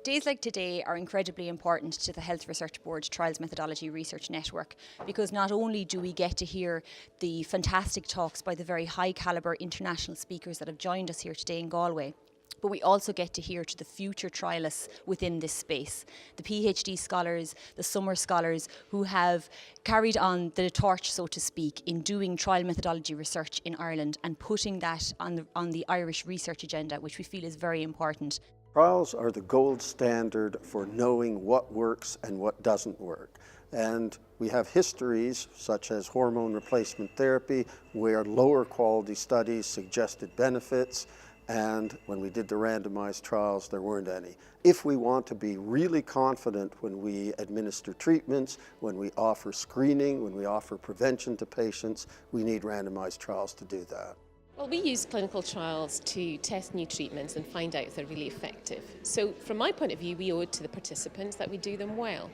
Days like today are incredibly important to the Health Research Board Trials Methodology Research Network because not only do we get to hear the fantastic talks by the very high calibre international speakers that have joined us here today in Galway, but we also get to hear to the future trialists within this space, the PhD scholars, the summer scholars who have carried on the torch, so to speak, in doing trial methodology research in Ireland and putting that on the Irish research agenda, which we feel is very important. Trials are the gold standard for knowing what works and what doesn't work. And we have histories such as hormone replacement therapy where lower quality studies suggested benefits, and when we did the randomized trials, there weren't any. If we want to be really confident when we administer treatments, when we offer screening, when we offer prevention to patients, we need randomized trials to do that. Well, we use clinical trials to test new treatments and find out if they're really effective. So from my point of view, we owe it to the participants that we do them well.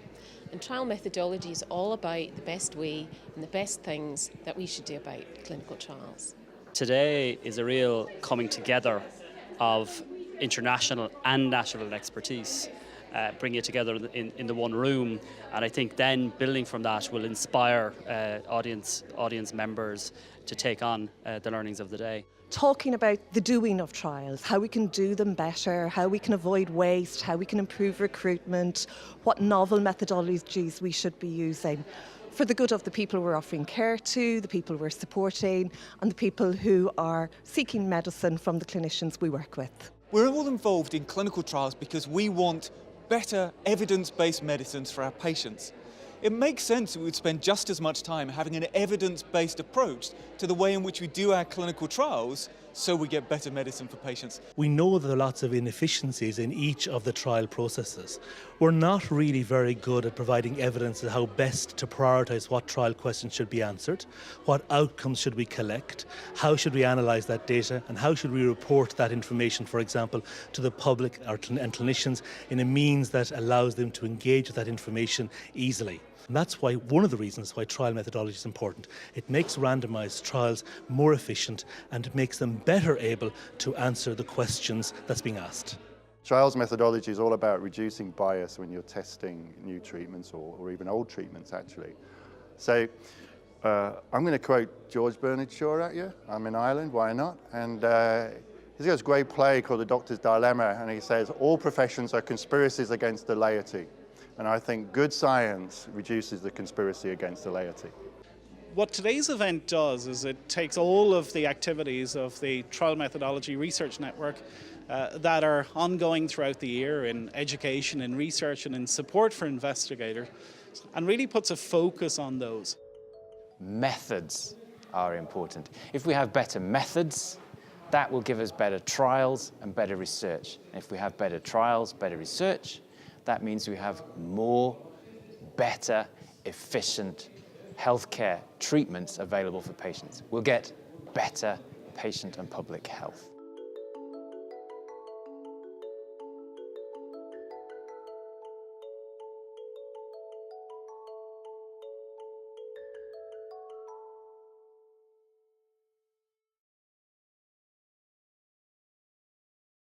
And trial methodology is all about the best way and the best things that we should do about clinical trials. Today is a real coming together of international and national expertise, bring it together in the one room, and I think then building from that will inspire audience members to take on the learnings of the day. Talking about the doing of trials, how we can do them better, how we can avoid waste, how we can improve recruitment, what novel methodologies we should be using, for the good of the people we're offering care to, the people we're supporting, and the people who are seeking medicine from the clinicians we work with. We're all involved in clinical trials because we want better evidence-based medicines for our patients. It makes sense that we would spend just as much time having an evidence-based approach to the way in which we do our clinical trials so we get better medicine for patients. We know there are lots of inefficiencies in each of the trial processes. We're not really very good at providing evidence of how best to prioritise what trial questions should be answered, what outcomes should we collect, how should we analyse that data, and how should we report that information, for example, to the public and clinicians in a means that allows them to engage with that information easily. And that's why one of the reasons why trial methodology is important. It makes randomised trials more efficient and it makes them better able to answer the questions that's being asked. Trials methodology is all about reducing bias when you're testing new treatments or even old treatments actually. So I'm going to quote George Bernard Shaw at you. I'm in Ireland, why not? And he's got this great play called The Doctor's Dilemma, and he says all professions are conspiracies against the laity. And I think good science reduces the conspiracy against the laity. What today's event does is it takes all of the activities of the Trial Methodology Research Network that are ongoing throughout the year in education, in research and in support for investigators, and really puts a focus on those. Methods are important. If we have better methods, that will give us better trials and better research. If we have better trials, better research, that means we have more, better, efficient healthcare treatments available for patients. We'll get better patient and public health.